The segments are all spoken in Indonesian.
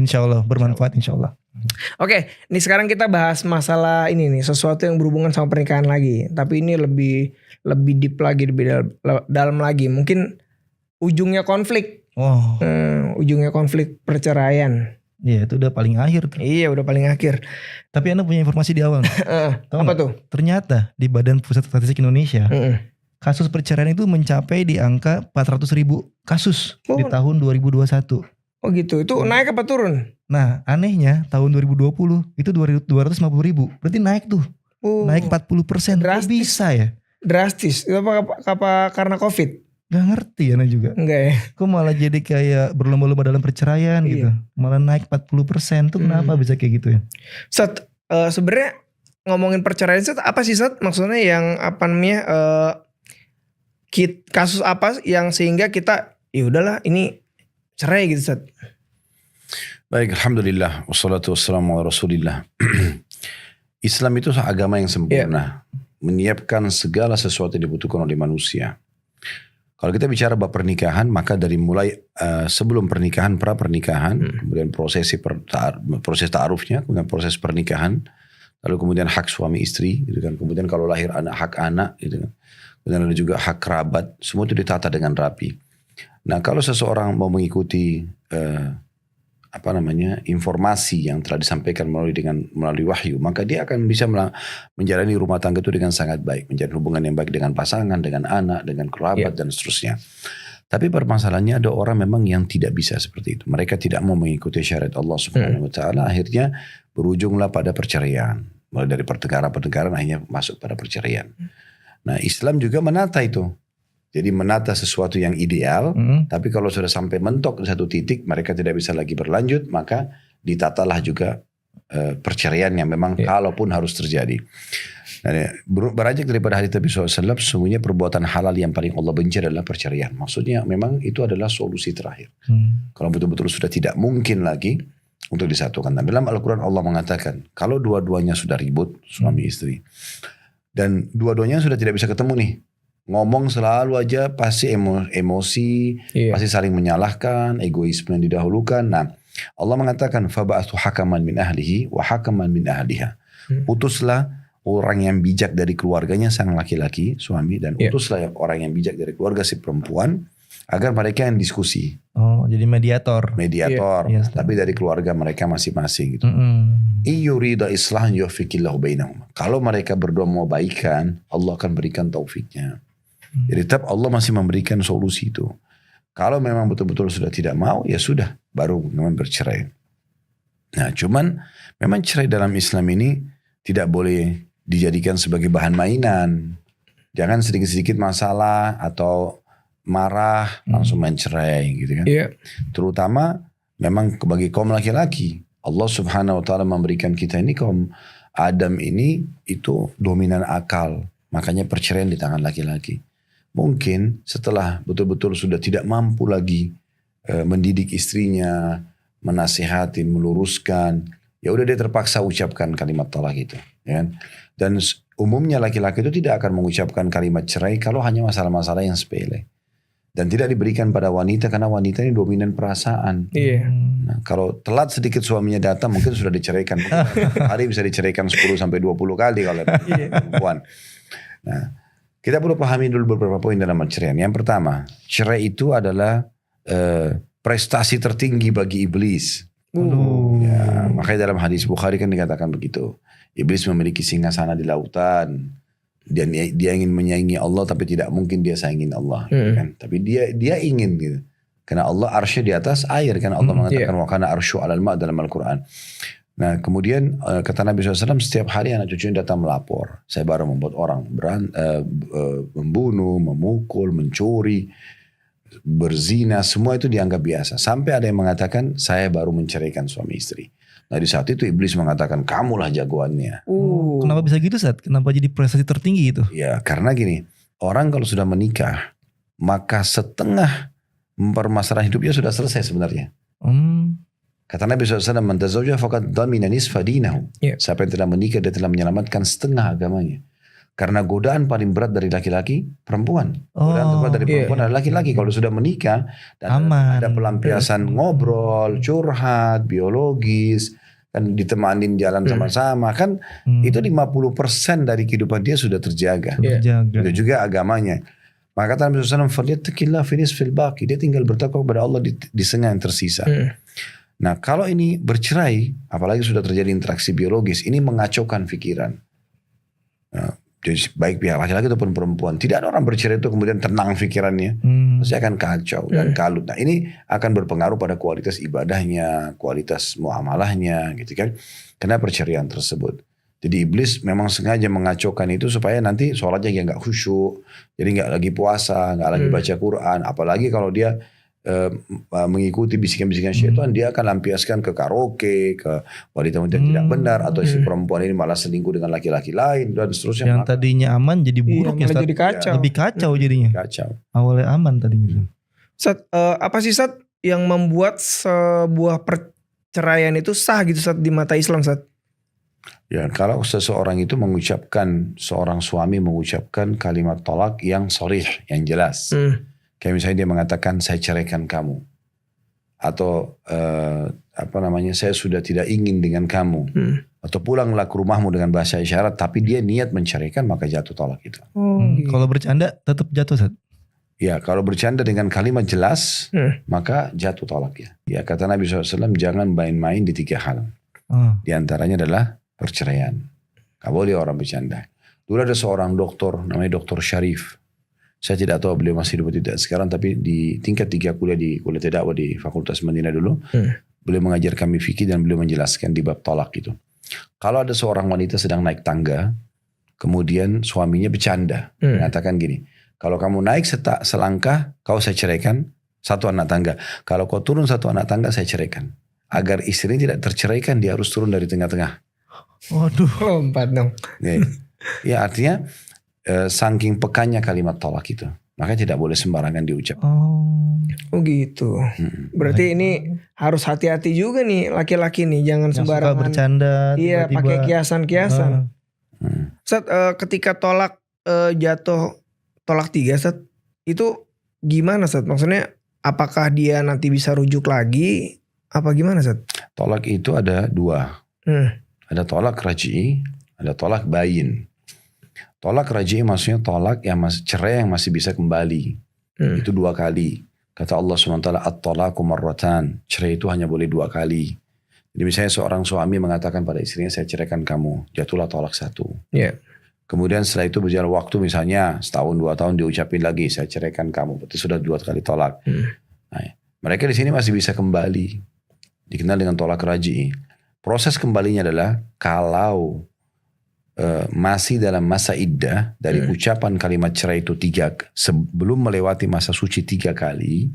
Insya Allah bermanfaat, insya Allah. Oke, nih sekarang kita bahas masalah ini nih, sesuatu yang berhubungan sama pernikahan lagi. Tapi ini lebih deep lagi, lebih dalam lagi. Mungkin ujungnya konflik. Oh, Ujungnya konflik perceraian. iya itu udah paling akhir tuh. Iya, udah paling akhir. Tapi Anda punya informasi di awal. Tahu Apa nggak? tuh? Ternyata di Badan Pusat Statistik Indonesia, kasus perceraian itu mencapai di angka 400.000 kasus di tahun 2021. Oh gitu, itu naik apa turun? Nah anehnya tahun 2020 itu 250.000. Berarti naik tuh. Naik 40%. Kok bisa ya? Drastis. Itu apa karena COVID? Gak ngerti Ana juga. Enggak ya? Kok malah jadi kayak berlomba-lomba dalam perceraian gitu. Malah naik 40%. Tuh kenapa bisa kayak gitu ya? Sat, sebenarnya ngomongin perceraian Sat, apa sih Sat? Maksudnya yang apa namanya, kasus apa yang sehingga kita ya udahlah ini cerai gitu Sat? Baik, alhamdulillah wassalatu wassalamu ala Rasulillah. Islam itu agama yang sempurna, menyiapkan segala sesuatu yang dibutuhkan oleh manusia. Kalau kita bicara bab pernikahan, maka dari mulai sebelum pernikahan, pra pernikahan, kemudian proses ta'arufnya, kemudian proses pernikahan, lalu kemudian hak suami istri, gitu kan. Kemudian kalau lahir anak, hak anak, gitu kan. Kemudian ada juga hak kerabat, semua itu ditata dengan rapi. Nah, kalau seseorang mau mengikuti informasi yang telah disampaikan melalui wahyu, maka dia akan bisa menjalani rumah tangga itu dengan sangat baik, menjalin hubungan yang baik dengan pasangan, dengan anak, dengan kerabat dan seterusnya. Tapi permasalahannya ada orang memang yang tidak bisa seperti itu. Mereka tidak mau mengikuti syariat Allah Subhanahu wa taala, akhirnya berujunglah pada perceraian. Mulai dari pertengkaran akhirnya masuk pada perceraian. Nah, Islam juga menata itu. Jadi menata sesuatu yang ideal, tapi kalau sudah sampai mentok di satu titik, mereka tidak bisa lagi berlanjut, maka ditatalah juga perceraian yang memang kalaupun harus terjadi. Nah, beranjak daripada hadits Nabi SAW, sesungguhnya perbuatan halal yang paling Allah benci adalah perceraian. Maksudnya memang itu adalah solusi terakhir. Kalau betul-betul sudah tidak mungkin lagi untuk disatukan. Dan dalam Al-Quran Allah mengatakan, kalau dua-duanya sudah ribut, suami istri, dan dua-duanya sudah tidak bisa ketemu nih, ngomong selalu aja pasti emosi, pasti saling menyalahkan, egoisme yang didahulukan. Nah, Allah mengatakan faba'athu hakaman min ahlihi wa hakaman min ahliha. Utuslah orang yang bijak dari keluarganya sang laki-laki, suami, dan utuslah orang yang bijak dari keluarga si perempuan agar mereka yang diskusi. Oh, jadi mediator. Tapi dari keluarga mereka masing-masing gitu. Iyurida islahan yufiqillahu bainahum. Kalau mereka berdua mau baikan, Allah akan berikan taufiknya. Jadi tetap Allah masih memberikan solusi itu. Kalau memang betul-betul sudah tidak mau, ya sudah, baru memang bercerai. Nah, cuman memang cerai dalam Islam ini tidak boleh dijadikan sebagai bahan mainan. Jangan sedikit-sedikit masalah atau marah langsung main cerai gitu kan. Terutama memang bagi kaum laki-laki. Allah Subhanahu wa taala memberikan kita ini, kaum Adam ini itu dominan akal. Makanya perceraian di tangan laki-laki. Mungkin setelah betul-betul sudah tidak mampu lagi mendidik istrinya, menasihatin, meluruskan, ya udah dia terpaksa ucapkan kalimat talak itu, ya kan? Dan umumnya laki-laki itu tidak akan mengucapkan kalimat cerai kalau hanya masalah-masalah yang sepele. Dan tidak diberikan pada wanita karena wanita ini dominan perasaan. Nah, kalau telat sedikit suaminya datang mungkin sudah diceraikan. Hari bisa diceraikan 10-20 kali kalau perempuan. Nah, kita perlu pahami dulu beberapa poin dalam perceraian. Yang pertama, cerai itu adalah prestasi tertinggi bagi iblis. Ya, makanya dalam hadis Bukhari kan dikatakan begitu. Iblis memiliki singgasana di lautan. Dan dia ingin menyaingi Allah tapi tidak mungkin dia saingin Allah. Kan? Tapi dia ingin gitu. Karena Allah arsy di atas air. Karena Allah mengatakan wa kana arsyu 'alal ma' dalam Al-Quran. Nah, kemudian kata Nabi SAW, setiap hari anak cucunya datang melapor. Saya baru membuat orang membunuh, memukul, mencuri, berzina, semua itu dianggap biasa. Sampai ada yang mengatakan, saya baru menceraikan suami istri. Nah, di saat itu iblis mengatakan, kamulah jagoannya. Kenapa bisa gitu, Sat? Kenapa jadi prestasi tertinggi itu? Ya, karena gini, orang kalau sudah menikah, maka setengah permasalahan hidupnya sudah selesai sebenarnya. Kata Nabi SAW, man tazawwaja faqad dhamina nisfa dinahu. Siapa yang telah menikah, dia telah menyelamatkan setengah agamanya. Karena godaan paling berat dari laki-laki perempuan. Godaan terberat dari perempuan adalah laki-laki. Kalau sudah menikah dan ada pelampiasan ngobrol, curhat, biologis, kan ditemanin jalan sama-sama, kan itu 50% dari kehidupan dia sudah terjaga. Itu juga agamanya. Maka kata Nabi SAW, "Falyattaqillah fi nisfil baqi." Dia tinggal bertakwa kepada Allah di setengah yang tersisa. Nah, kalau ini bercerai, apalagi sudah terjadi interaksi biologis, ini mengacaukan pikiran. Nah, jadi baik pihak laki-laki ataupun perempuan. Tidak ada orang bercerai itu kemudian tenang pikirannya. Pasti akan kacau dan kalut. Nah, ini akan berpengaruh pada kualitas ibadahnya, kualitas muamalahnya gitu kan. Karena perceraian tersebut. Jadi iblis memang sengaja mengacaukan itu supaya nanti sholatnya ya gak khusyuk. Jadi gak lagi puasa, gak lagi baca Quran. Apalagi kalau dia mengikuti bisikan-bisikan syaitan, dia akan lampiaskan ke karaoke, ke wanita-wanita tidak benar, atau si perempuan ini malah selingkuh dengan laki-laki lain dan seterusnya. Yang tadinya aman jadi buruk ya, jadi kacau. Lebih kacau jadinya. Kacau. Awalnya aman tadinya. Sat, apa sih Sat yang membuat sebuah perceraian itu sah gitu Sat di mata Islam Sat? Ya, kalau seseorang itu seorang suami mengucapkan kalimat tolak yang sharih, yang jelas. Kayak misalnya dia mengatakan saya ceraikan kamu. Atau saya sudah tidak ingin dengan kamu. Atau pulanglah ke rumahmu dengan bahasa isyarat. Tapi dia niat menceraikan, maka jatuh tolak itu. Kalau bercanda tetap jatuh Sat? Ya, kalau bercanda dengan kalimat jelas, maka jatuh tolak ya. Ya, kata Nabi SAW, jangan main-main di 3 hal. Di antaranya adalah perceraian. Gak boleh orang bercanda. Dulu ada seorang dokter, namanya Dr. Syarif. Saya tidak tahu beliau masih hidup tidak sekarang, tapi di tingkat 3 kuliah di kuliah dakwah di Fakultas Madinah dulu, beliau mengajar kami fikih dan beliau menjelaskan di bab talak itu. Kalau ada seorang wanita sedang naik tangga, kemudian suaminya bercanda, mengatakan gini, kalau kamu naik selangkah, kau saya ceraikan 1 anak tangga. Kalau kau turun 1 anak tangga, saya ceraikan. Agar istrinya tidak terceraikan, dia harus turun dari tengah-tengah. Waduh. Lompat dong. Ya, artinya saking pekannya kalimat tolak itu, maka tidak boleh sembarangan diucap. Oh gitu. Berarti ini harus hati-hati juga nih laki-laki nih, jangan sembarangan. Suka bercanda. Iya, pakai kiasan-kiasan. Sat, ketika jatuh tolak 3 Sat, itu gimana Sat? Maksudnya apakah dia nanti bisa rujuk lagi? Apa gimana Sat? Tolak itu ada 2. Ada tolak raj'i, ada tolak bayin. Tolak raj'i maksudnya tolak yang cerai yang masih bisa kembali. Itu 2 kali. Kata Allah SWT, at-talaqu marratan. Cerai itu hanya boleh 2 kali. Jadi misalnya seorang suami mengatakan pada istrinya, saya ceraikan kamu. Jatuhlah tolak 1. Kemudian setelah itu berjalan waktu, misalnya setahun 2 tahun diucapin lagi, saya ceraikan kamu. Berarti sudah 2 kali tolak. Nah, mereka di sini masih bisa kembali. Dikenal dengan tolak raj'i. Proses kembalinya adalah kalau masih dalam masa iddah dari ucapan kalimat cerai itu 3 sebelum melewati masa suci 3 kali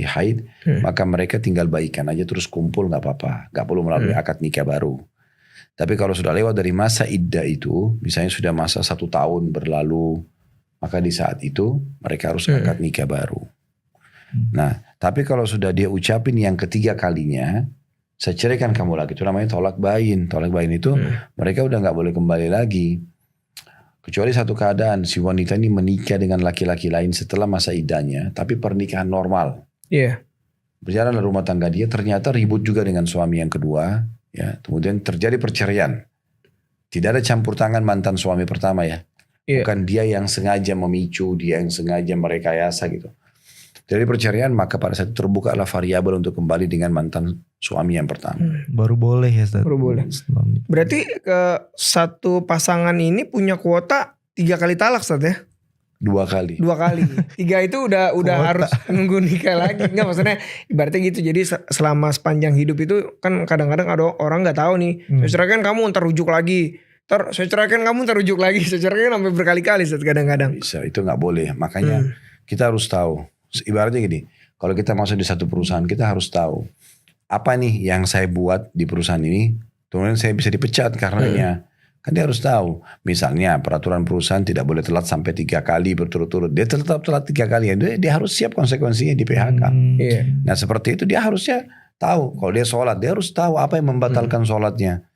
haid, maka mereka tinggal baikan aja terus kumpul, nggak apa-apa, nggak perlu melalui akad nikah baru. Tapi kalau sudah lewat dari masa iddah itu, misalnya sudah masa 1 tahun berlalu, maka di saat itu mereka harus akad nikah baru. Nah, tapi kalau sudah dia ucapin yang ketiga kalinya, saya ceraikan kamu lagi, itu namanya tolak bayin. Tolak bayin itu mereka udah gak boleh kembali lagi. Kecuali satu keadaan, si wanita ini menikah dengan laki-laki lain setelah masa iddahnya, tapi pernikahan normal. Berjalan dalam rumah tangga dia, ternyata ribut juga dengan suami yang kedua. Ya, kemudian terjadi perceraian. Tidak ada campur tangan mantan suami pertama ya. Bukan dia yang sengaja memicu, dia yang sengaja merekayasa gitu. Dari perceraian, maka pada saat itu terbukalah variabel untuk kembali dengan mantan suami yang pertama. Baru boleh ya Ustaz. Baru boleh. Berarti satu pasangan ini punya kuota 3 kali talak Ustaz ya? 2 kali. 2 kali. 3 itu udah harus nunggu nikah lagi. Enggak, maksudnya ibaratnya gitu. Jadi selama sepanjang hidup itu kan kadang-kadang ada orang gak tahu nih. Saya ceraikan kamu, ntar rujuk lagi. Saya ceraikan kamu, ntar rujuk lagi. Saya ceraikan sampai berkali-kali Ustaz kadang-kadang. Bisa, itu gak boleh. Makanya kita harus tahu. Ibaratnya gini, kalau kita masuk di satu perusahaan, kita harus tahu apa nih yang saya buat di perusahaan ini, kemudian saya bisa dipecat karenanya. Kan dia harus tahu, misalnya peraturan perusahaan tidak boleh telat sampai 3 kali berturut-turut. Dia tetap telat 3 kali, dia harus siap konsekuensinya di PHK. Nah seperti itu dia harusnya tahu, kalau dia sholat, dia harus tahu apa yang membatalkan sholatnya.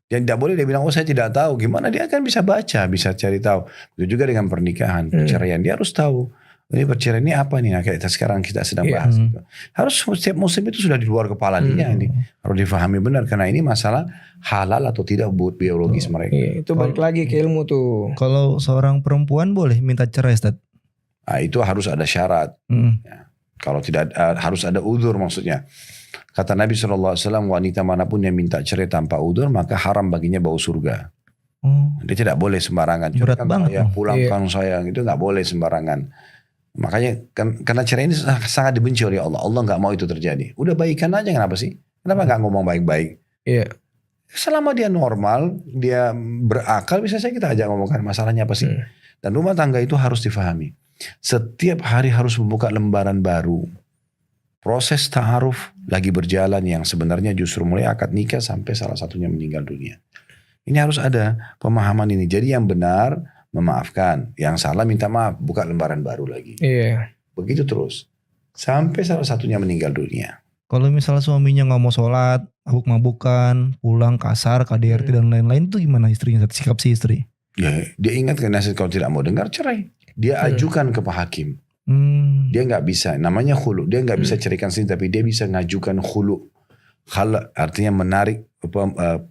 Dan tidak boleh dia bilang, oh saya tidak tahu. Gimana dia kan bisa baca, bisa cari tahu. Itu juga dengan pernikahan, perceraian. Dia harus tahu. Ini perceraian ini apa nih? Nah, kayak sekarang kita sedang bahas. Gitu. Harus setiap musim itu sudah di luar kepala dia. Ini harus difahami benar. Karena ini masalah halal atau tidak buat biologis mereka. Itu balik lagi ke ilmu tuh. Kalau seorang perempuan boleh minta cerai, Ustaz? Nah, itu harus ada syarat. Ya. Kalau tidak harus ada udzur maksudnya. Kata Nabi SAW, wanita manapun yang minta cerai tanpa udzur maka haram baginya bau surga. Dia tidak boleh sembarangan. Berat banget. Ya, pulangkan saya, itu nggak boleh sembarangan. Makanya karena cerai ini sangat dibenci oleh Allah. Allah nggak mau itu terjadi. Udah baikan aja, kenapa sih? Kenapa nggak ngomong baik-baik? Iya. Selama dia normal, dia berakal, bisa saya kita ajak ngomongkan masalahnya apa sih? Dan rumah tangga itu harus difahami. Setiap hari harus membuka lembaran baru. Proses ta'aruf lagi berjalan yang sebenarnya justru mulai akad nikah sampai salah satunya meninggal dunia. Ini harus ada pemahaman ini. Jadi yang benar memaafkan, yang salah minta maaf, buka lembaran baru lagi. Iya. Begitu terus sampai salah satunya meninggal dunia. Kalau misalnya suaminya nggak mau sholat, mabuk-mabukan, pulang kasar, KDRT dan lain-lain, itu gimana istrinya? Sikap si istri? Ya, dia ingatkan nasihat, kalau tidak mau dengar cerai. Dia ajukan ke Pak Hakim. Dia nggak bisa, namanya khulu. Dia nggak bisa ceraikan sendiri, tapi dia bisa ngajukan khulu. Khal artinya menarik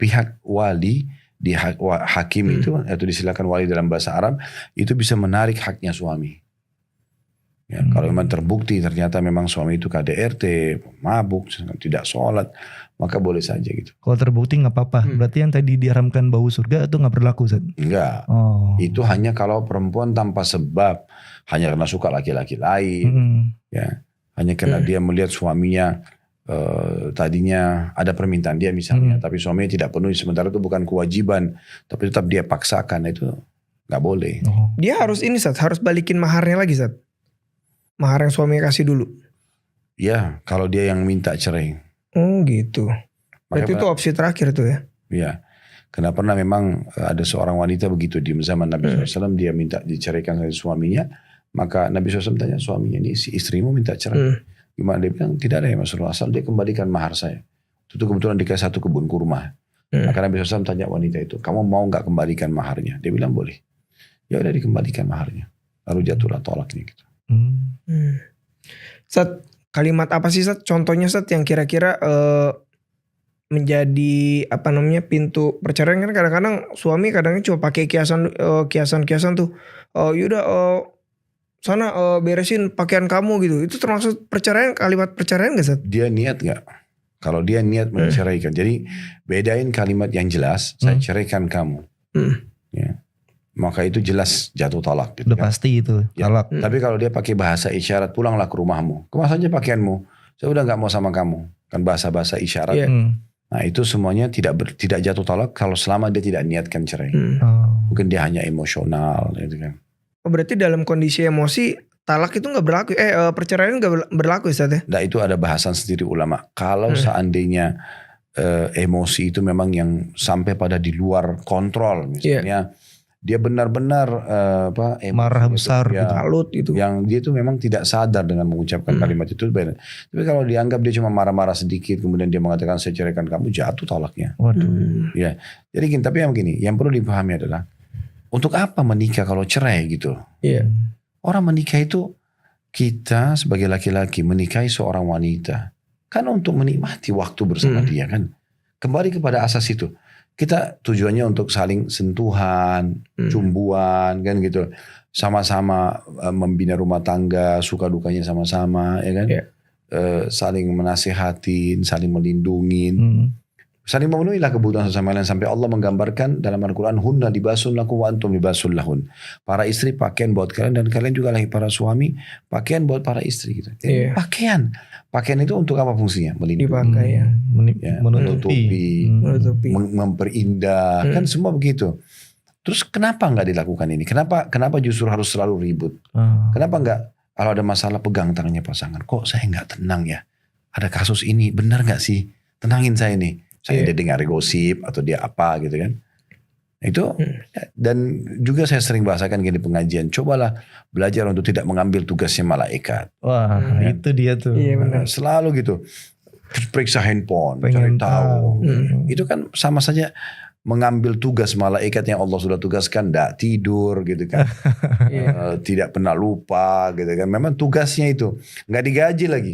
pihak wali di hakim itu, atau disilakan wali dalam bahasa Arab, itu bisa menarik haknya suami. Ya, kalau memang terbukti ternyata memang suami itu KDRT, mabuk, tidak sholat, maka boleh saja gitu. Kalau terbukti nggak apa-apa. Berarti yang tadi diharamkan bau surga itu nggak berlaku, Ustaz? Enggak. Itu hanya kalau perempuan tanpa sebab, hanya karena suka laki-laki lain, ya, hanya karena dia melihat suaminya tadinya ada permintaan dia misalnya, tapi suaminya tidak penuhi, sementara itu bukan kewajiban, tapi tetap dia paksakan, itu nggak boleh. Dia harus ini, Sat, harus balikin maharnya lagi, Sat. Mahar yang suaminya kasih dulu. Ya, kalau dia yang minta cerai. Oh gitu. Berarti itu opsi terakhir tuh ya? Iya. Karena pernah memang ada seorang wanita begitu di zaman Nabi SAW, dia minta diceraikan oleh suaminya. Maka Nabi SAW tanya suaminya, ini si istrimu minta cerai. Gimana? Dia bilang, tidak ada ya Rasulullah, asal dia kembalikan mahar saya. Itu kebetulan dikasih satu kebun kurma. Maka Nabi SAW tanya wanita itu, kamu mau gak kembalikan maharnya? Dia bilang boleh. Ya udah dikembalikan maharnya. Lalu jatuhlah tolaknya gitu. Sat, kalimat apa sih, Sat? Contohnya, Sat, yang kira-kira menjadi apa namanya pintu perceraian. Kan kadang-kadang suami kadang-kadang cuma pakai kiasan tuh. Yaudah sana beresin pakaian kamu gitu. Itu termasuk perceraian, kalimat perceraian gak, Sat? Dia niat gak? Kalau dia niat menceraikan. Jadi bedain kalimat yang jelas, saya ceraikan kamu. Ya. Maka itu jelas jatuh talak. Gitu, udah kan? Pasti itu talak. Ya. Tapi kalau dia pakai bahasa isyarat, pulanglah ke rumahmu. Kemas aja pakaianmu. Saya udah gak mau sama kamu. Kan bahasa-bahasa isyarat. Nah itu semuanya tidak jatuh talak kalau selama dia tidak niatkan cerai. Mungkin dia hanya emosional gitu kan. Oh, berarti dalam kondisi emosi talak itu gak berlaku. Perceraian gak berlaku, Ustaz ya? Nah itu ada bahasan sendiri ulama. Kalau seandainya emosi itu memang yang sampai pada di luar kontrol. Misalnya dia benar-benar marah besar, kalut gitu. Yang dia itu memang tidak sadar dengan mengucapkan kalimat itu. Tapi kalau dianggap dia cuma marah-marah sedikit, kemudian dia mengatakan saya ceraikan kamu, jatuh talaknya. Waduh. Ya, jadi gini, tapi yang begini, yang perlu dipahami adalah untuk apa menikah kalau cerai gitu? Iya. Orang menikah itu, kita sebagai laki-laki menikahi seorang wanita kan untuk menikmati waktu bersama dia kan. Kembali kepada asas itu. Kita tujuannya untuk saling sentuhan, cumbuan kan gitu. Sama-sama membina rumah tangga, suka dukanya sama-sama ya kan. Saling menasihatin, saling melindungin. Saling memenuhilah kebutuhan sesama lain. Sampai Allah menggambarkan dalam Al-Quran, hunna libasun lakum wa antum libasun lahun. Para istri pakaian buat kalian, dan kalian juga lagi para suami pakaian buat para istri gitu. Pakaian itu untuk apa fungsinya? Melindungi, dipakai menutupi, memperindah, kan semua begitu. Terus kenapa nggak dilakukan ini? Kenapa justru harus selalu ribut? Kenapa nggak kalau ada masalah pegang tangannya pasangan? Kok saya nggak tenang ya? Ada kasus ini, benar nggak sih? Tenangin saya nih. Saya dia dengar gosip atau dia apa gitu kan. Itu dan juga saya sering bahasakan gini pengajian. Cobalah belajar untuk tidak mengambil tugasnya malaikat. Wah itu dia tuh. Iya benar. Selalu gitu. Periksa handphone, cari tahu. Itu kan sama saja mengambil tugas malaikat yang Allah sudah tugaskan, tidak tidur gitu kan, tidak pernah lupa gitu kan. Memang tugasnya itu nggak digaji lagi,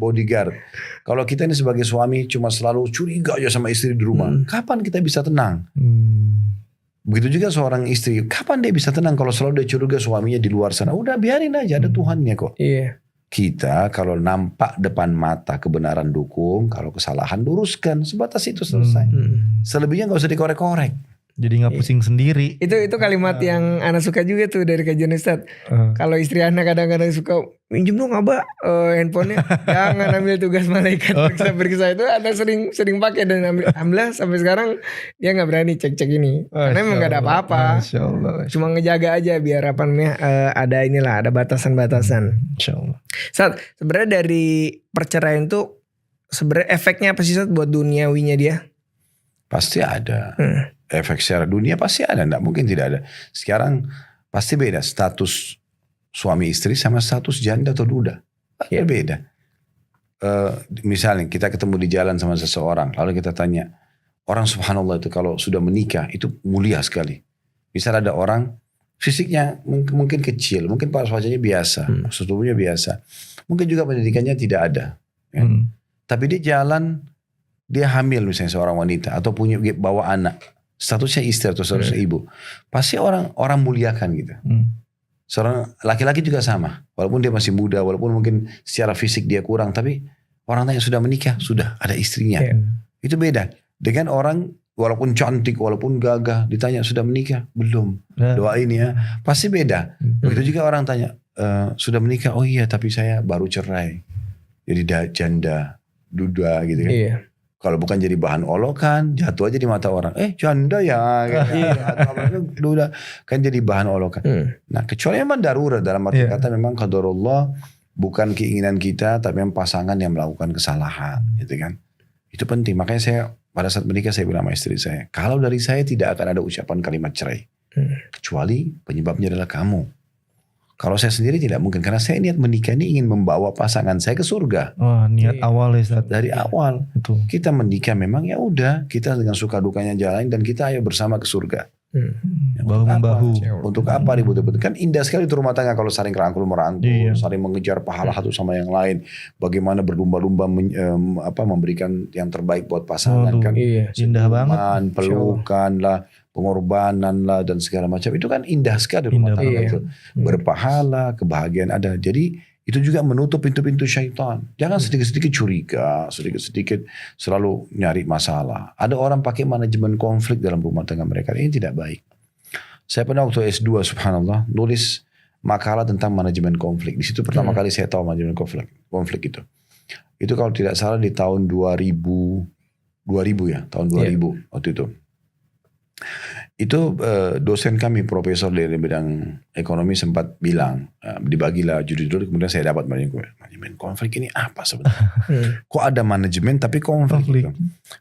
bodyguard. Kalau kita ini sebagai suami cuma selalu curiga aja sama istri di rumah, kapan kita bisa tenang? Begitu juga seorang istri, kapan dia bisa tenang kalau selalu dia curiga suaminya di luar sana? Udah biarin aja, ada Tuhannya kok. Iya. Kita kalau nampak depan mata kebenaran dukung, kalau kesalahan luruskan, sebatas itu selesai. Selebihnya nggak usah dikorek-korek. Jadi nggak pusing sendiri. Itu kalimat yang Ana suka juga tuh dari kajian Ustadz. Kalau istri Ana kadang-kadang suka minjem dong Abah handphonenya, jangan ambil tugas malaikat periksa itu. Ana sering pakai dan alhamdulillah sampai sekarang dia nggak berani cek ini. Karena memang nggak ada apa-apa. Cuma ngejaga aja biar apa namanya ada batasan-batasan. Insyaallah. Saat sebenarnya dari perceraian tuh sebenarnya efeknya apa sih Saat buat duniawinya dia? Pasti ada. Efek secara dunia pasti ada, enggak mungkin tidak ada. Sekarang pasti beda status suami istri sama status janda atau duda. Pasti beda. Misalnya kita ketemu di jalan sama seseorang, lalu kita tanya, orang subhanallah itu kalau sudah menikah itu mulia sekali. Misal ada orang fisiknya mungkin kecil, mungkin pas wajahnya biasa, tubuhnya biasa, mungkin juga pendidikannya tidak ada. Ya. Tapi dia jalan, dia hamil misalnya seorang wanita atau bawa anak. Statusnya istri atau statusnya ibu, pasti orang muliakan gitu. Seorang laki-laki juga sama, walaupun dia masih muda, walaupun mungkin secara fisik dia kurang, tapi orang yang sudah menikah, sudah ada istrinya. Itu beda dengan orang walaupun cantik, walaupun gagah, ditanya sudah menikah belum, doain ya, pasti beda. Begitu juga orang tanya sudah menikah, oh iya tapi saya baru cerai, jadi janda, duda gitu kan. Iya. Kalau bukan jadi bahan olokan, jatuh aja di mata orang. Janda ya. Duda kan jadi bahan olokan. Nah kecuali memang darurat dalam arti kata memang qadarullah, bukan keinginan kita, tapi memang pasangan yang melakukan kesalahan, gitu kan. Itu penting. Makanya saya pada saat menikah saya bilang sama istri saya, kalau dari saya tidak akan ada ucapan kalimat cerai, kecuali penyebabnya adalah kamu. Kalau saya sendiri tidak mungkin, karena saya niat menikah ini ingin membawa pasangan saya ke surga. Oh, niat awal ya Ustaz. Dari awal. Betul. Kita menikah memang ya udah, kita dengan suka dukanya jalan dan kita ayo bersama ke surga. Bahu-membahu. Untuk apa ribut-ribut? Kan indah sekali itu rumah tangga kalau saling merangkul, saling mengejar pahala satu sama yang lain. Bagaimana berlumba-lumba memberikan yang terbaik buat pasangan kan. Indah banget. Pelukan lah, pengorbanan lah dan segala macam. Itu kan indah sekali rumah tangga itu. Berpahala, kebahagiaan ada. Jadi itu juga menutup pintu-pintu syaitan. Jangan sedikit-sedikit curiga, sedikit-sedikit selalu nyari masalah. Ada orang pakai manajemen konflik dalam rumah tangga mereka. Ini tidak baik. Saya pernah waktu S2 subhanallah nulis makalah tentang manajemen konflik. Di situ pertama kali saya tahu manajemen konflik itu. Itu kalau tidak salah di tahun 2000 ya, tahun 2000 waktu itu. Itu dosen kami profesor dari bidang ekonomi sempat bilang, dibagilah judul-judul, kemudian saya dapat manajemen konflik ini apa sebenarnya? Kok ada manajemen tapi konflik. Gitu.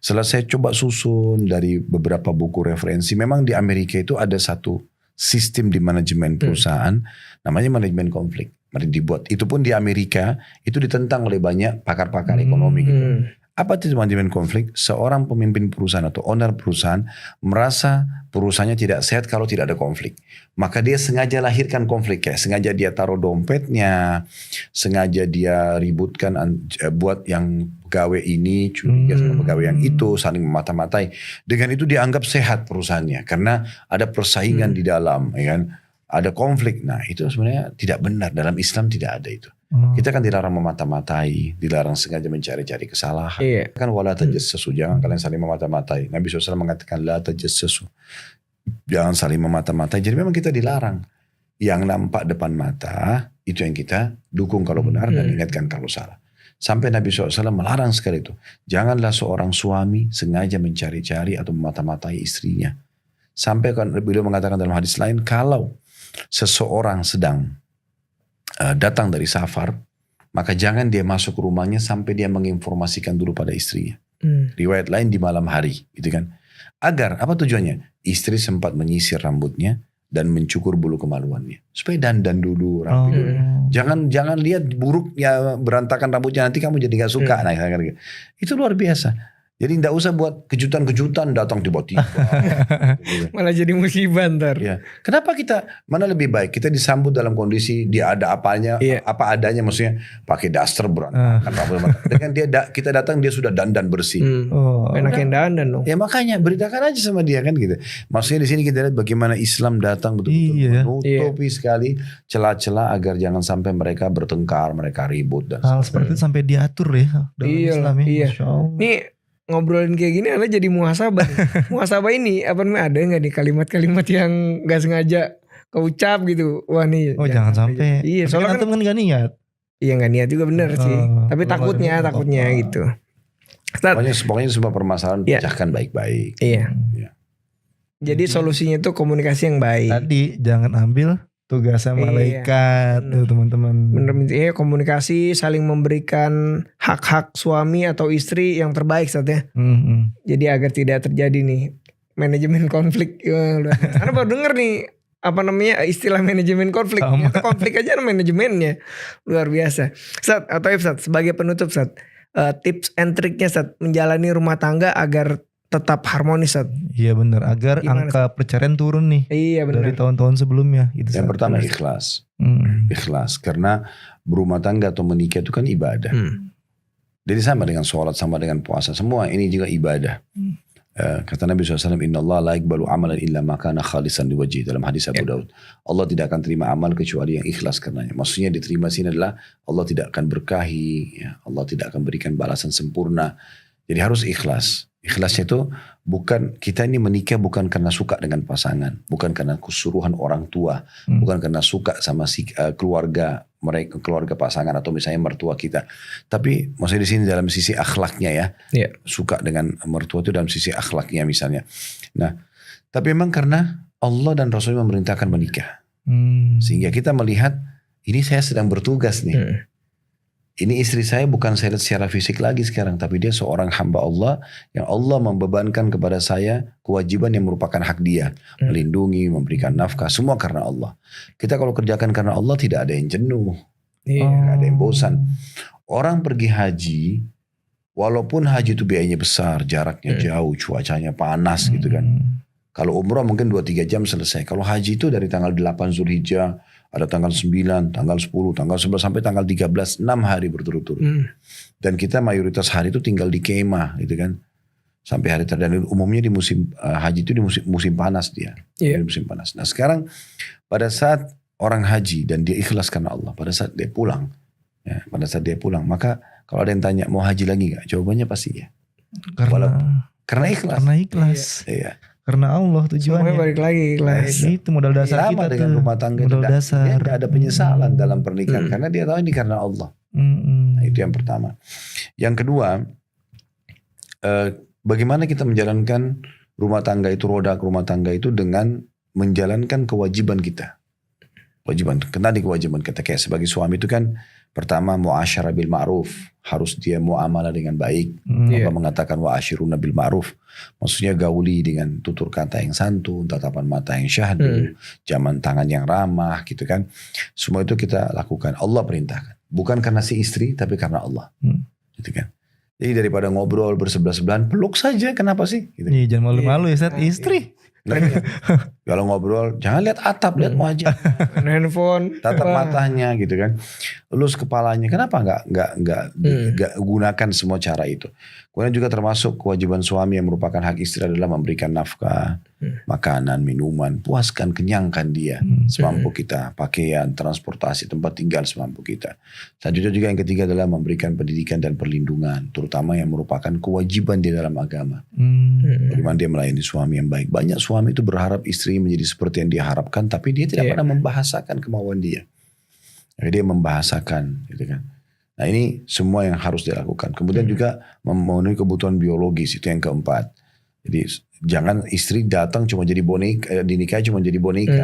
Setelah saya coba susun dari beberapa buku referensi, memang di Amerika itu ada satu sistem di manajemen perusahaan, namanya manajemen konflik. Mari dibuat. Itu pun di Amerika itu ditentang oleh banyak pakar-pakar ekonomi gitu. Apa itu manajemen konflik? Seorang pemimpin perusahaan atau owner perusahaan merasa perusahaannya tidak sehat kalau tidak ada konflik. Maka dia sengaja lahirkan konflik. Kayak sengaja dia taruh dompetnya, sengaja dia ributkan buat yang pegawai ini curiga sama pegawai yang itu, saling memata-matai. Dengan itu dianggap sehat perusahaannya karena ada persaingan di dalam, ya kan? Ada konflik. Nah itu sebenarnya tidak benar. Dalam Islam tidak ada itu. Kita kan dilarang memata-matai, dilarang sengaja mencari-cari kesalahan. Kan wala tajassasu, jangan kalian saling memata-matai. Nabi SAW mengatakan la tajassasu, jangan saling memata-matai. Jadi memang kita dilarang. Yang nampak depan mata itu yang kita dukung kalau benar dan ingatkan kalau salah. Sampai Nabi SAW melarang sekali itu. Janganlah seorang suami sengaja mencari-cari atau memata-matai istrinya. Sampai kan beliau mengatakan dalam hadis lain, kalau seseorang sedang datang dari safar, maka jangan dia masuk ke rumahnya sampai dia menginformasikan dulu pada istrinya. Riwayat lain di malam hari, gitu kan? Agar apa tujuannya? Istri sempat menyisir rambutnya dan mencukur bulu kemaluannya, supaya dandan dulu, rapi dulu. Jangan lihat buruk ya berantakan rambutnya nanti kamu jadi gak suka. Nah, itu luar biasa. Jadi tidak usah buat kejutan-kejutan datang tiba-tiba. Gitu. Malah jadi musibah ntar. Ya. Kenapa kita, mana lebih baik kita disambut dalam kondisi dia ada apanya, apa adanya, maksudnya pakai daster berantakan. Dengan kita datang dia sudah dandan bersih. Enak yang dandan dong. Ya makanya beritakan aja sama dia kan gitu. Maksudnya di sini kita lihat bagaimana Islam datang betul-betul menutupi sekali celah-celah agar jangan sampai mereka bertengkar, mereka ribut dan hal seperti itu sampai diatur ya dalam Islam ya. Iya. Masya Allah. Nih ngobrolin kayak gini Anda jadi muhasabah. Muhasabah ini apa namanya, ada nggak nih kalimat-kalimat yang nggak sengaja keucap gitu? Wah nih. Jangan sampai. Iya, soalnya kan nggak niat. Iya nggak niat juga bener sih. Tapi takutnya gitu. Pokoknya semua permasalahan pecahkan baik-baik. Iya. Jadi solusinya itu komunikasi yang baik. Tadi jangan ambil tugasnya malaikat tuh teman-teman. Bener, komunikasi, saling memberikan hak-hak suami atau istri yang terbaik saatnya. Jadi agar tidak terjadi nih manajemen konflik. Karena baru denger nih apa namanya istilah manajemen konflik. Ternyata konflik aja ada manajemennya. Luar biasa. Ustaz atau Ustaz sebagai penutup Ustaz, tips and triknya Ustaz menjalani rumah tangga agar tetap harmonis. Iya benar, agar angka perceraian turun nih. Iya benar. Dari tahun-tahun sebelumnya. Yang pertama ikhlas. Ikhlas, karena berumah tangga atau menikah itu kan ibadah. Jadi sama dengan sholat, sama dengan puasa, semua ini juga ibadah. Kata Nabi SAW, Inna Allah la yaqbalu amalan illa ma kana khalisan liwajhi, dalam hadis Abu Daud. Allah tidak akan terima amal kecuali yang ikhlas karenanya. Maksudnya diterima sini adalah Allah tidak akan berkahi, ya. Allah tidak akan berikan balasan sempurna. Jadi harus ikhlas. Ikhlasnya itu bukan, kita ini menikah bukan karena suka dengan pasangan, bukan karena kesuruhan orang tua, bukan karena suka sama keluarga mereka, keluarga pasangan atau misalnya mertua kita. Tapi maksudnya di sini dalam sisi akhlaknya ya, suka dengan mertua itu dalam sisi akhlaknya misalnya. Nah, tapi memang karena Allah dan Rasulnya memerintahkan menikah, sehingga kita melihat ini saya sedang bertugas nih. Ini istri saya bukan saya lihat secara fisik lagi sekarang, tapi dia seorang hamba Allah yang Allah membebankan kepada saya kewajiban yang merupakan hak dia. Melindungi, memberikan nafkah, semua karena Allah. Kita kalau kerjakan karena Allah tidak ada yang jenuh, tidak ada yang bosan. Orang pergi haji, walaupun haji itu biayanya besar, jaraknya jauh, cuacanya panas gitu kan. Kalau umrah mungkin 2-3 jam selesai. Kalau haji itu dari tanggal 8 Zulhijjah, ada tanggal 9, tanggal 10, tanggal 11 sampai tanggal 13, 6 hari berturut-turut. Dan kita mayoritas hari itu tinggal di kemah gitu kan. Sampai hari tertentu, umumnya di musim haji itu di musim panas dia. Di musim panas. Nah sekarang pada saat orang haji dan dia ikhlas karena Allah, pada saat dia pulang, maka kalau ada yang tanya mau haji lagi gak? Jawabannya pasti ya. Karena ikhlas. Karena ikhlas. Iya. Karena Allah tujuannya. Semuanya balik lagi ikhlas. Itu modal dasar sama kita dengan tuh. rumah tangga. Modal dasar. Dia gak ada penyesalan dalam pernikahan. Karena dia tahu ini karena Allah. Nah, itu yang pertama. Yang kedua, bagaimana kita menjalankan rumah tangga itu, roda rumah tangga itu dengan menjalankan kewajiban kita. Kewajiban kita kayak sebagai suami itu kan pertama muasyarah bil ma'ruf, harus dia muamalah dengan baik. Allah mengatakan wa asyiruna bil ma'ruf, maksudnya gauli dengan tutur kata yang santun, tatapan mata yang syahdu, jaman tangan yang ramah gitu kan. Semua itu kita lakukan, Allah perintahkan, bukan karena si istri tapi karena Allah. Gitu kan. Jadi daripada ngobrol bersebelah-sebelahan, peluk saja, kenapa sih? Gitu. Iya, jangan malu-malu ya, istri. Kalau ngobrol jangan lihat atap, lihat wajah, handphone, tatap matanya gitu kan, elus kepalanya. Kenapa nggak gunakan semua cara itu? Kemudian juga termasuk kewajiban suami yang merupakan hak istri adalah memberikan nafkah, makanan, minuman, puaskan, kenyangkan dia semampu kita, pakaian, transportasi, tempat tinggal semampu kita. Selanjutnya juga yang ketiga adalah memberikan pendidikan dan perlindungan, terutama yang merupakan kewajiban di dalam agama. Bagaimana dia melayani suami yang baik. Banyak suami itu berharap istrinya menjadi seperti yang dia harapkan, tapi dia tidak pernah membahasakan kemauan dia. Dia membahasakan gitu kan. Nah ini semua yang harus dilakukan. Kemudian juga memenuhi kebutuhan biologis, itu yang keempat. Jadi jangan istri datang cuma jadi boneka, dinikahi cuma jadi boneka.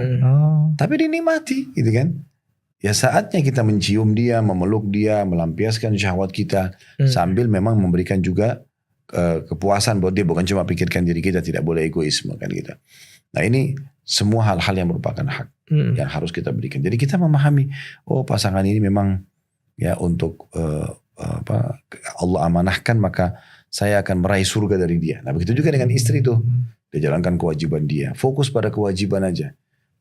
Tapi dinikmati gitu kan. Ya saatnya kita mencium dia, memeluk dia, melampiaskan syahwat kita. Sambil memang memberikan juga kepuasan buat dia. Bukan cuma pikirkan diri kita, tidak boleh egoisme kan kita. Nah ini semua hal-hal yang merupakan hak yang harus kita berikan. Jadi kita memahami, oh pasangan ini memang ya untuk Allah amanahkan, maka saya akan meraih surga dari dia. Nah begitu juga dengan istri tuh. Dia jalankan kewajiban dia. Fokus pada kewajiban aja.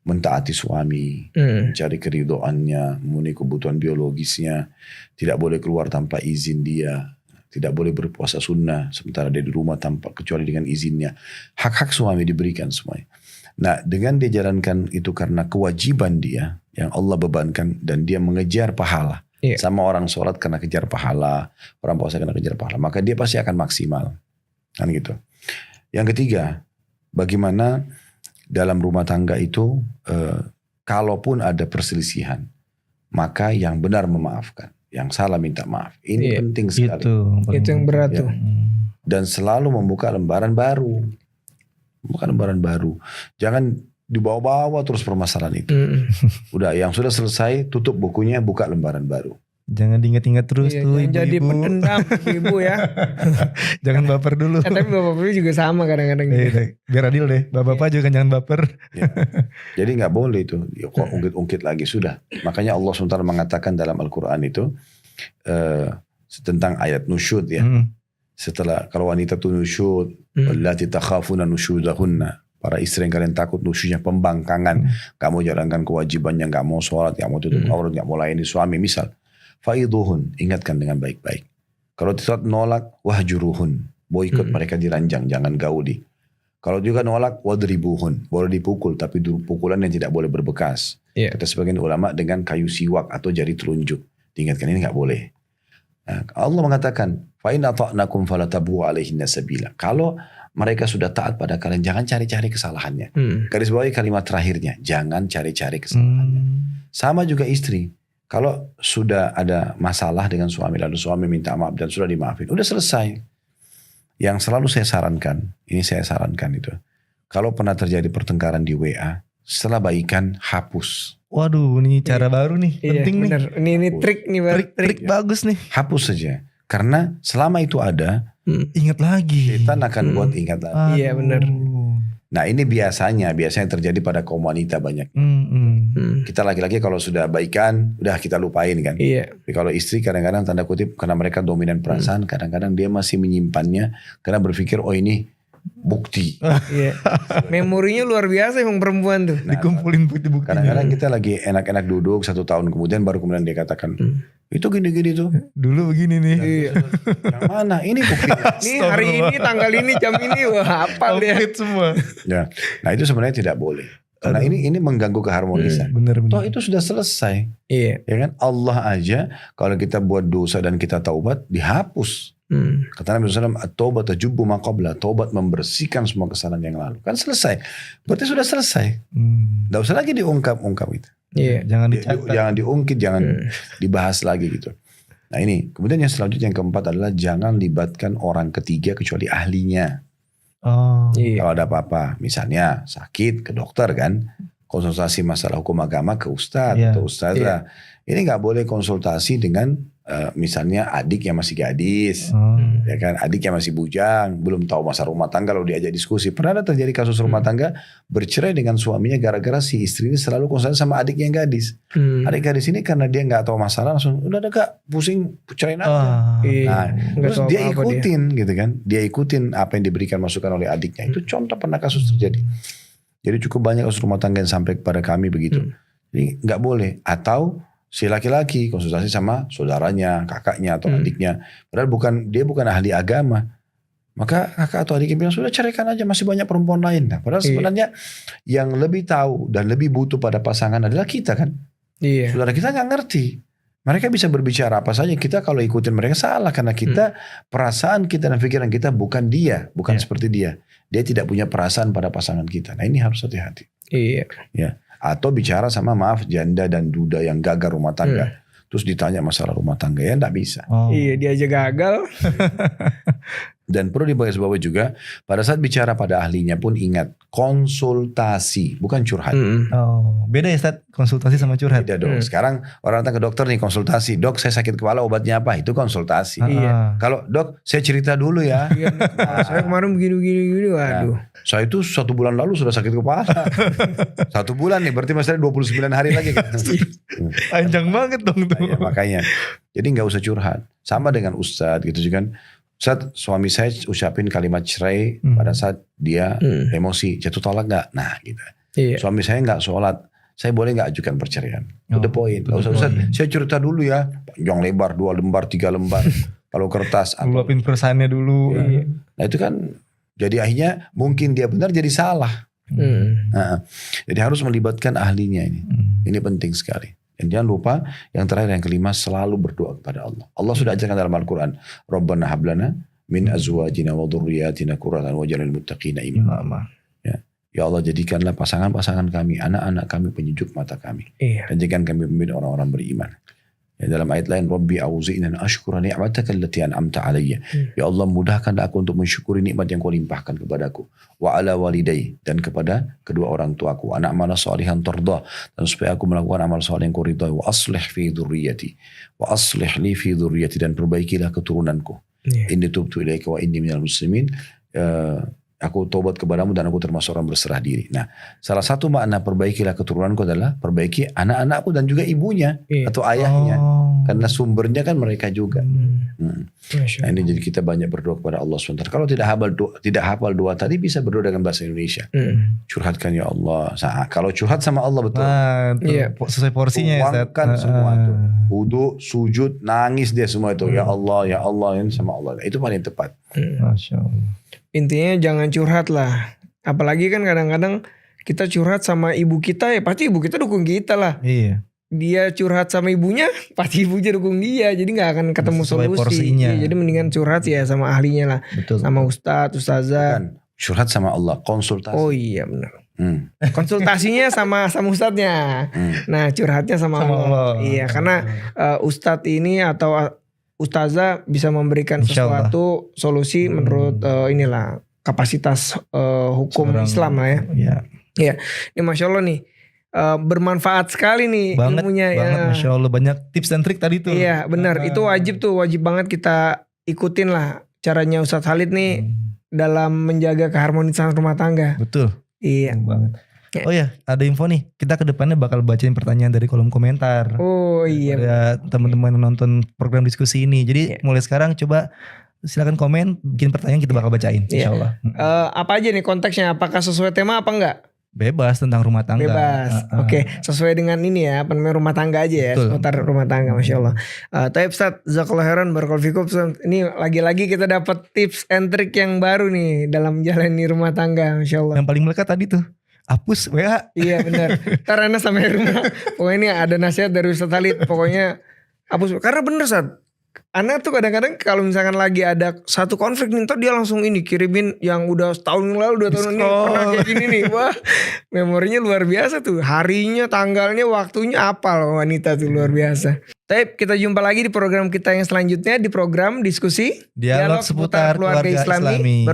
Mentaati suami. Mencari keridhoannya. Memenuhi kebutuhan biologisnya. Tidak boleh keluar tanpa izin dia. Tidak boleh berpuasa sunnah. Sementara dia di rumah tanpa kecuali dengan izinnya. Hak-hak suami diberikan semuanya. Nah dengan dia jalankan itu karena kewajiban dia. Yang Allah bebankan. Dan dia mengejar pahala. Sama orang sholat karena kejar pahala. Orang puasa karena kejar pahala. Maka dia pasti akan maksimal. Kan gitu. Yang ketiga. Bagaimana dalam rumah tangga itu. Kalaupun ada perselisihan. Maka yang benar memaafkan. Yang salah minta maaf. Ini penting sekali. Itu yang berat tuh. Dan selalu membuka lembaran baru. Membuka lembaran baru. Jangan dibawa-bawa terus permasalahan itu. Udah yang sudah selesai tutup bukunya, buka lembaran baru. Jangan diingat-ingat terus tuh ibu-ibu. Jadi pendendam ibu ya. Jangan baper dulu. Tapi bapak-bapak juga sama kadang-kadang. Biar adil deh. Bapak-bapak juga jangan baper. Ya. Jadi gak boleh itu. Kok ungkit-ungkit lagi. Sudah. Makanya Allah SWT mengatakan dalam Al-Quran itu. Tentang ayat nusyud ya. Setelah kalau wanita tuh nusyud. Wallati takhafuna nusyudahunna. Para istri yang kalian takut nusyudnya pembangkangan. Gak mau jalankan kewajibannya. Gak mau sholat. Gak mau tutup aurat. Gak mau layani suami misal. Faiduhun. Ingatkan dengan baik-baik. Kalau tidak nolak. Wahjuruhun. Boikot mereka diranjang. Jangan gauli. Kalau juga nolak. Wadribuhun. Boleh dipukul. Tapi pukulan yang tidak boleh berbekas. Kata sebagian ulama dengan kayu siwak. Atau jari telunjuk. Diingatkan ini gak boleh. Nah, Allah mengatakan. Fa'in ata'nakum falatabu alaihinna sabila. Kalau mereka sudah taat pada kalian. Jangan cari-cari kesalahannya. Garis bawahi kalimat terakhirnya. Jangan cari-cari kesalahannya. Sama juga istri. Kalau sudah ada masalah dengan suami. Lalu suami minta maaf dan sudah dimaafin. Udah selesai. Yang selalu saya sarankan. Ini saya sarankan itu. Kalau pernah terjadi pertengkaran di WA. Setelah baikan hapus. Waduh ini cara baru nih. Penting nih. Ini trik nih. Trik bagus nih. Hapus saja. Karena selama itu ada. Ingat lagi. Setan akan buat ingat lagi. Iya benar. Nah ini biasanya terjadi pada kaum wanita banyak. Kita laki-laki kalau sudah baikan, udah kita lupain kan. Tapi kalau istri kadang-kadang tanda kutip karena mereka dominan perasaan, kadang-kadang dia masih menyimpannya karena berpikir oh ini bukti. Memorinya luar biasa emang perempuan tuh. Nah, dikumpulin bukti-bukti. Kadang-kadang kita lagi enak-enak duduk 1 tahun kemudian baru kemudian dia katakan itu gini-gini tuh. Dulu begini nih. Yang mana? Ini bukti. Ini hari ini tanggal ini jam ini wah hafal dia. Semua. Ya. Nah itu sebenarnya tidak boleh. Karena ini mengganggu keharmonisan. Bener. Toh itu sudah selesai. Ya kan? Allah aja kalau kita buat dosa dan kita taubat dihapus. Kata Nabi SAW, at-taubat tajubbu ma qabla. Taubat membersihkan semua kesalahan yang lalu. Kan selesai. Berarti sudah selesai. Tidak usah lagi diungkap-ungkap itu. Jangan dicatat. Jangan diungkit, jangan dibahas lagi gitu. Nah ini, kemudian yang selanjutnya yang keempat adalah jangan libatkan orang ketiga kecuali ahlinya. Kalau ada apa-apa, misalnya sakit ke dokter kan, konsultasi masalah hukum agama ke ustadz atau ustadzah. Ini nggak boleh konsultasi dengan misalnya adik yang masih gadis, ya kan, adik yang masih bujang, belum tahu masa rumah tangga. Kalau diajak diskusi, pernah ada terjadi kasus rumah tangga bercerai dengan suaminya gara-gara si istri ini selalu konsultasi sama adik yang gadis. Adik gadis ini karena dia nggak tahu masalah langsung udah kak pusing cerain aja. Nah, terus dia ikutin gitu kan, dia ikutin apa yang diberikan masukan oleh adiknya. Itu contoh pernah kasus terjadi. Jadi cukup banyak kasus rumah tangga yang sampai kepada kami begitu. Jadi nggak boleh. Atau si laki-laki konsultasi sama saudaranya, kakaknya atau adiknya. Padahal dia bukan ahli agama. Maka kakak atau adiknya bilang sudah ceraikan aja, masih banyak perempuan lain. Nah, padahal sebenarnya yang lebih tahu dan lebih butuh pada pasangan adalah kita kan. Saudara kita nggak ngerti. Mereka bisa berbicara apa saja. Kita kalau ikutin mereka salah karena kita perasaan kita dan pikiran kita bukan dia, bukan seperti dia. Dia tidak punya perasaan pada pasangan kita. Nah ini harus hati-hati. Ya. Atau bicara sama janda dan duda yang gagal rumah tangga. Terus ditanya masalah rumah tangga ya enggak bisa. Dia aja gagal. Dan perlu digarisbawahi juga pada saat bicara pada ahlinya pun ingat konsultasi bukan curhat. Beda ya Ustaz konsultasi sama curhat. Beda dong. Sekarang orang datang ke dokter nih konsultasi. Dok saya sakit kepala obatnya apa? Itu konsultasi. Kalau dok saya cerita dulu ya. Saya kemarin begini. Waduh. Saya itu 1 bulan lalu sudah sakit kepala. 1 bulan nih berarti masih 29 hari lagi kan. Panjang banget dong tuh. Makanya. Jadi gak usah curhat. Sama dengan ustadz gitu kan. Saat suami saya ucapin kalimat cerai pada saat dia emosi, jatuh talak nggak? Nah gitu. Iya. Suami saya nggak sholat, saya boleh nggak ajukan perceraian? Itu poin. Ustaz, saya cerita dulu ya, panjang lebar 2 lembar 3 lembar. Kalau kertas. Luapin perasaannya dulu. Ya. Nah itu kan, jadi akhirnya mungkin dia benar jadi salah. Nah, jadi harus melibatkan ahlinya ini. Ini penting sekali. Dan jangan lupa yang terakhir, yang kelima, selalu berdoa kepada Allah. Allah sudah ajarkan dalam Al-Quran, Rabbana hablana min azwajina wa dhurriyyatina qurratan waj'alna lil muttaqina imama. Ya Allah, jadikanlah pasangan-pasangan kami, anak-anak kami penyejuk mata kami. Dan jadikan kami pemimpin orang-orang beriman. Ya, dalam ayat lain, Rabbi auzi'ni an ashkura ni'mataka allati an'amta alayya. Ya Allah, mudahkanlah aku untuk mensyukuri nikmat yang kau limpahkan kepadaku. Wa ala walidayya, dan kepada kedua orang tuaku. Anak mana salihan tarda, dan supaya aku melakukan amal saleh yang kau ridhai. Wa aslih fi dzurriyyati. Wa aslih li fi dzurriyyati, dan perbaikilah keturunanku. Inni tubtu ilaika wa inni minal muslimin. Aku tobat kepadamu dan aku termasuk orang berserah diri. Nah, salah satu makna perbaikilah keturunanku adalah perbaiki anak-anakku dan juga ibunya atau ayahnya. Karena sumbernya kan mereka juga. Nah, ini jadi kita banyak berdoa kepada Allah SWT. Kalau tidak hafal doa tadi, bisa berdoa dengan bahasa Indonesia. Curhatkan ya Allah. Kalau curhat sama Allah betul. Sesuai porsinya ya. Tuangkan semua itu. Wudu, sujud, nangis dia semua itu. Ya Allah, ya Allah, ini sama Allah. Itu paling tepat. Masya Allah. Intinya jangan curhat lah. Apalagi kan kadang-kadang kita curhat sama ibu kita, ya pasti ibu kita dukung kita lah. Iya. Dia curhat sama ibunya, pasti ibunya dukung dia. Jadi gak akan ketemu sesuai solusi. porsinya. Jadi mendingan curhat ya sama ahlinya lah. Betul. Sama ustadz, ustazah. Bukan. Curhat sama Allah, konsultasi. Oh iya benar. Konsultasinya sama ustadznya. Nah, curhatnya sama Allah. Iya, karena ustadz ini atau ustazah bisa memberikan sesuatu solusi menurut inilah kapasitas hukum Islam lah ya. Iya. Ini Masya Allah nih, bermanfaat sekali nih ilmunya ya. Masya Allah, banyak tips dan trik tadi tuh. Iya benar, itu wajib banget kita ikutin lah caranya Ustadz Khalid nih dalam menjaga keharmonisan rumah tangga. Betul. Iya banget. Oh ya, ada info nih. Kita ke depannya bakal bacain pertanyaan dari kolom komentar. Oh iya. Ya, teman-teman nonton program diskusi ini. Jadi mulai sekarang coba silakan komen, bikin pertanyaan, kita bakal bacain. Insya Allah. Apa aja nih konteksnya? Apakah sesuai tema apa enggak? Bebas, tentang rumah tangga. Bebas. Oke, sesuai dengan ini ya, apa namanya, rumah tangga aja ya. Betul. Seputar rumah tangga, Masya Allah. Tapi Ustadz, Jazakallah khairan, barakallahu fikum. Ini lagi-lagi kita dapat tips and trick yang baru nih dalam menjalani rumah tangga, Masya Allah. Yang paling melekat tadi tuh, hapus WA. Iya benar. Ntar Anda sampai rumah, pokoknya ini ada nasihat dari Ustadz Khalid. Pokoknya hapus. Karena bener Ustadz, Anda tuh kadang-kadang kalau misalkan lagi ada satu konflik nih, ntar dia langsung ini kirimin yang udah setahun yang lalu, 2 tahun ini pernah kayak gini nih. Wah, memorinya luar biasa tuh. Harinya, tanggalnya, waktunya apal wanita tuh, luar biasa. Tapi kita jumpa lagi di program kita yang selanjutnya, di program diskusi Dialog seputar keluarga Islami.